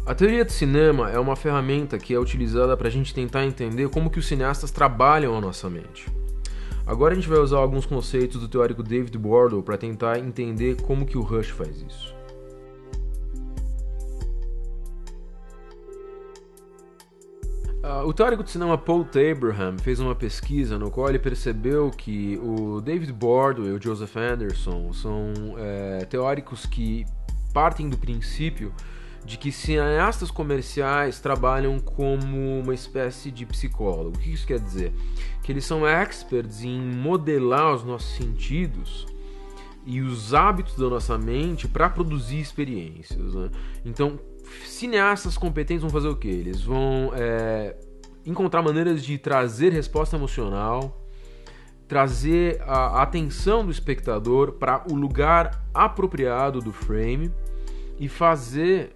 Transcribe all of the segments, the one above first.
A teoria de cinema é uma ferramenta que é utilizada para a gente tentar entender como que os cineastas trabalham a nossa mente. Agora a gente vai usar alguns conceitos do teórico David Bordel para tentar entender como que o Rush faz isso. O teórico de cinema Paul Abraham fez uma pesquisa no qual ele percebeu que o David Bordel e o Joseph Anderson são teóricos que partem do princípio de que cineastas comerciais trabalham como uma espécie de psicólogo. O que isso quer dizer? Que eles são experts em modelar os nossos sentidos e os hábitos da nossa mente para produzir experiências, né? Então, cineastas competentes vão fazer o quê? Eles vão encontrar maneiras de trazer resposta emocional, trazer a atenção do espectador para o lugar apropriado do frame e fazer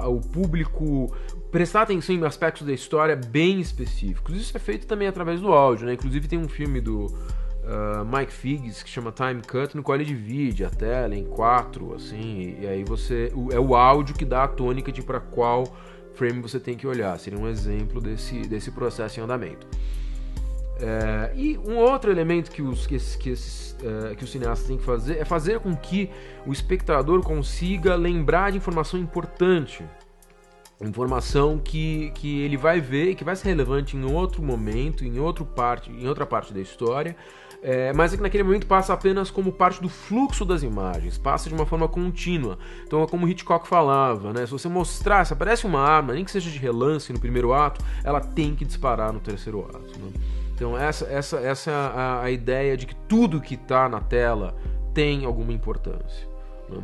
o público prestar atenção em aspectos da história bem específicos. Isso é feito também através do áudio, né? Inclusive tem um filme do Mike Figgis que chama Time Cut, no qual ele divide a tela em 4, assim, e aí é o áudio que dá a tônica de para qual frame você tem que olhar. Seria um exemplo desse processo em andamento. E um outro elemento que os cineastas têm que fazer é fazer com que o espectador consiga lembrar de informação importante, informação que ele vai ver e que vai ser relevante em outro momento, em outra parte da história, mas é que naquele momento passa apenas como parte do fluxo das imagens, passa de uma forma contínua. Então é como Hitchcock falava, né? Se você mostrar, se aparece uma arma, nem que seja de relance no primeiro ato, ela tem que disparar no terceiro ato, né? Então essa é a ideia de que tudo que está na tela tem alguma importância, né?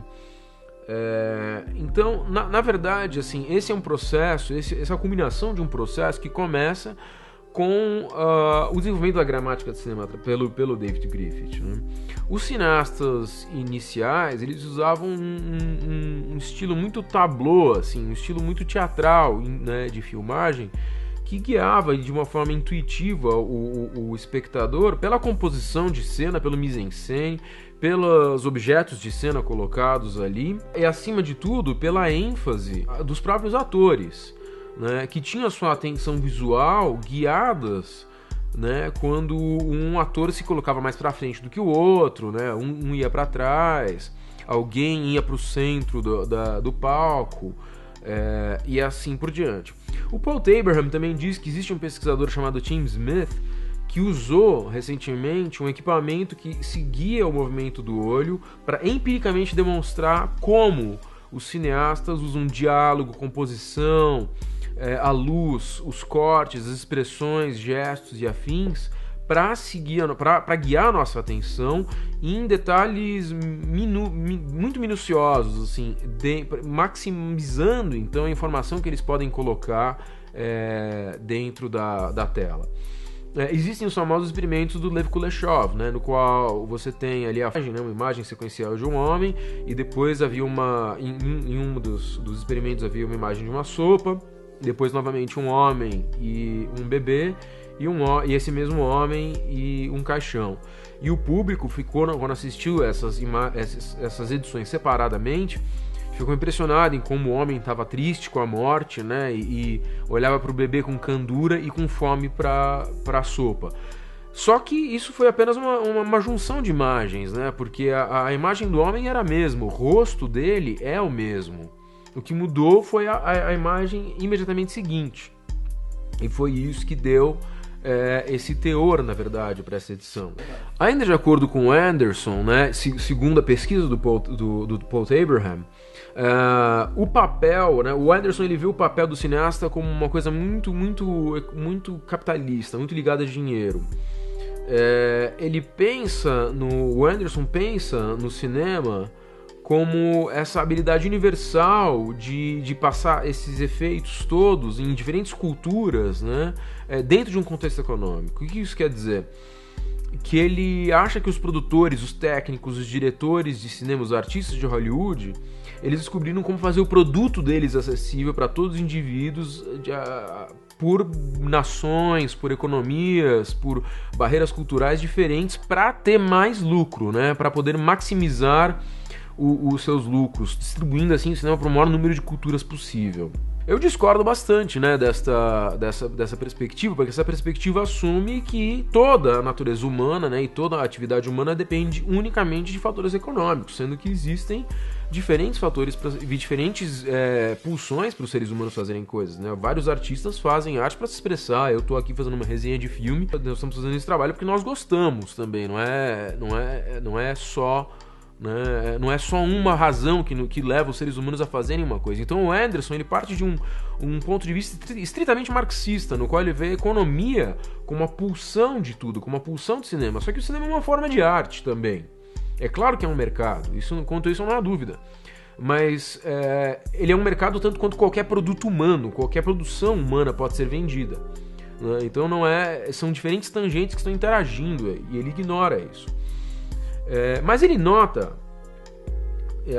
Então, na verdade, assim, esse é um processo, essa combinação de um processo que começa com o desenvolvimento da gramática de cinema pelo David Griffith, né? Os cineastas iniciais, eles usavam um estilo muito tableau, assim, um estilo muito teatral, né, de filmagem, que guiava de uma forma intuitiva o espectador pela composição de cena, pelo mise-en-scène, pelos objetos de cena colocados ali e, acima de tudo, pela ênfase dos próprios atores, né, que tinham a sua atenção visual guiadas, né, quando um ator se colocava mais para frente do que o outro, né, um ia para trás, alguém ia para o centro do palco, e assim por diante. O Paul Abraham também diz que existe um pesquisador chamado Tim Smith que usou recentemente um equipamento que seguia o movimento do olho para empiricamente demonstrar como os cineastas usam diálogo, composição, a luz, os cortes, as expressões, gestos e afins para guiar a nossa atenção em detalhes muito minuciosos, assim, maximizando então a informação que eles podem colocar dentro da tela. Existem os famosos experimentos do Lev Kuleshov, né, no qual você tem ali uma imagem sequencial de um homem e depois havia em um dos experimentos havia uma imagem de uma sopa, depois novamente um homem e um bebê e esse mesmo homem e um caixão. E o público ficou, quando assistiu essas edições separadamente, ficou impressionado em como o homem estava triste com a morte, né, e olhava para o bebê com candura e com fome para a sopa. Só que isso foi apenas uma junção de imagens, né, porque a imagem do homem era a mesma, o rosto dele é o mesmo. O que mudou foi a imagem imediatamente seguinte. E foi isso que deu esse teor, na verdade, para essa edição. Ainda de acordo com o Anderson, né, segundo a pesquisa do Paul Abraham, o papel, né, o Anderson ele viu o papel do cineasta como uma coisa muito, muito, muito capitalista, muito ligada a dinheiro. O Anderson pensa no cinema como essa habilidade universal de passar esses efeitos todos em diferentes culturas, né, dentro de um contexto econômico. O que isso quer dizer? Que ele acha que os produtores, os técnicos, os diretores de cinema, os artistas de Hollywood, eles descobriram como fazer o produto deles acessível para todos os indivíduos, por nações, por economias, por barreiras culturais diferentes, para ter mais lucro, né, para poder maximizar os seus lucros, distribuindo assim o cinema para o maior número de culturas possível. Eu discordo bastante, né, dessa perspectiva, porque essa perspectiva assume que toda a natureza humana, né, e toda a atividade humana depende unicamente de fatores econômicos, sendo que existem diferentes fatores, diferentes pulsões para os seres humanos fazerem coisas, né? Vários artistas fazem arte para se expressar. Eu estou aqui fazendo uma resenha de filme, nós estamos fazendo esse trabalho porque nós gostamos também, não é só... Né? Não é só uma razão que leva os seres humanos a fazerem uma coisa. Então o Anderson ele parte de um ponto de vista estritamente marxista, no qual ele vê a economia como uma pulsão de tudo, como uma pulsão do cinema. Só que o cinema é uma forma de arte também. É claro que é um mercado, quanto isso não há dúvida. Mas ele é um mercado tanto quanto qualquer produto humano, qualquer produção humana pode ser vendida. Né? Então são diferentes tangentes que estão interagindo e ele ignora isso. Mas ele nota,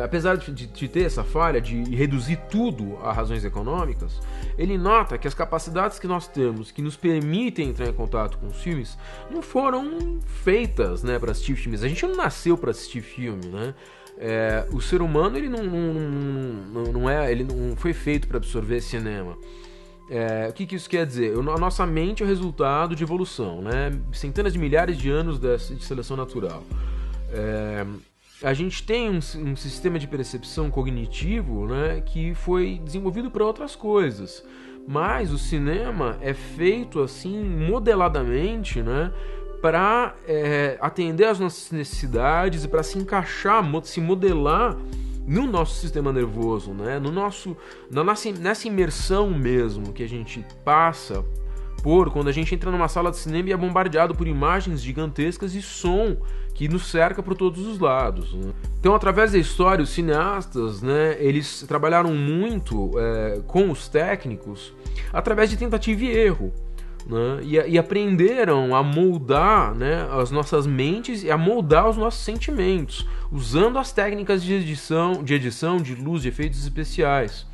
apesar de ter essa falha de reduzir tudo a razões econômicas, ele nota que as capacidades que nós temos, que nos permitem entrar em contato com os filmes, não foram feitas, né, para assistir filmes. A gente não nasceu para assistir filme, né? O ser humano ele não foi feito para absorver cinema. O que isso quer dizer? A nossa mente é o resultado de evolução, né? Centenas de milhares de anos de seleção natural. A gente tem um sistema de percepção cognitivo, né, que foi desenvolvido para outras coisas, mas o cinema é feito assim modeladamente, né, para atender às nossas necessidades e para se encaixar, se modelar no nosso sistema nervoso, né, nessa imersão mesmo que a gente passa quando a gente entra numa sala de cinema e é bombardeado por imagens gigantescas e som que nos cerca por todos os lados, né? Então, através da história, os cineastas, né, eles trabalharam muito com os técnicos através de tentativa e erro, né, e aprenderam a moldar, né, as nossas mentes e a moldar os nossos sentimentos, usando as técnicas de edição, de luz, de efeitos especiais.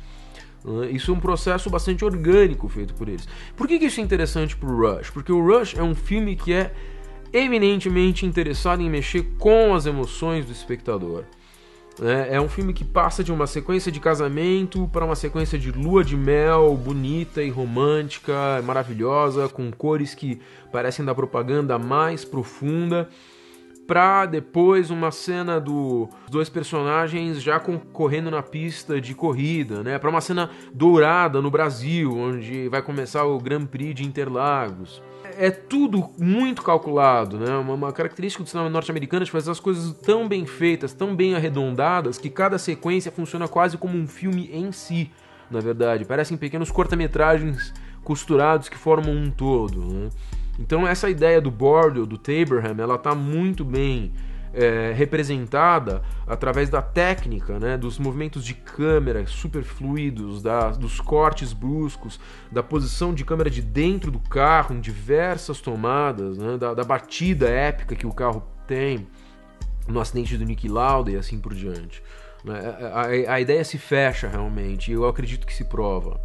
Isso é um processo bastante orgânico feito por eles. Por que isso é interessante pro Rush? Porque o Rush é um filme que é eminentemente interessado em mexer com as emoções do espectador. É um filme que passa de uma sequência de casamento para uma sequência de lua de mel bonita e romântica, maravilhosa, com cores que parecem da propaganda mais profunda, pra depois uma cena dos dois personagens já correndo na pista de corrida, né? Pra uma cena dourada no Brasil, onde vai começar o Grand Prix de Interlagos. É tudo muito calculado, né? Uma característica do cinema norte-americano é de fazer as coisas tão bem feitas, tão bem arredondadas, que cada sequência funciona quase como um filme em si, na verdade. Parecem pequenos cortometragens costurados que formam um todo, né? Então essa ideia do Bordeaux, do Taberham, ela está muito bem representada através da técnica, né, dos movimentos de câmera super fluidos, dos cortes bruscos, da posição de câmera de dentro do carro em diversas tomadas, né, da batida épica que o carro tem no acidente do Niki Lauda e assim por diante. A ideia se fecha realmente e eu acredito que se prova.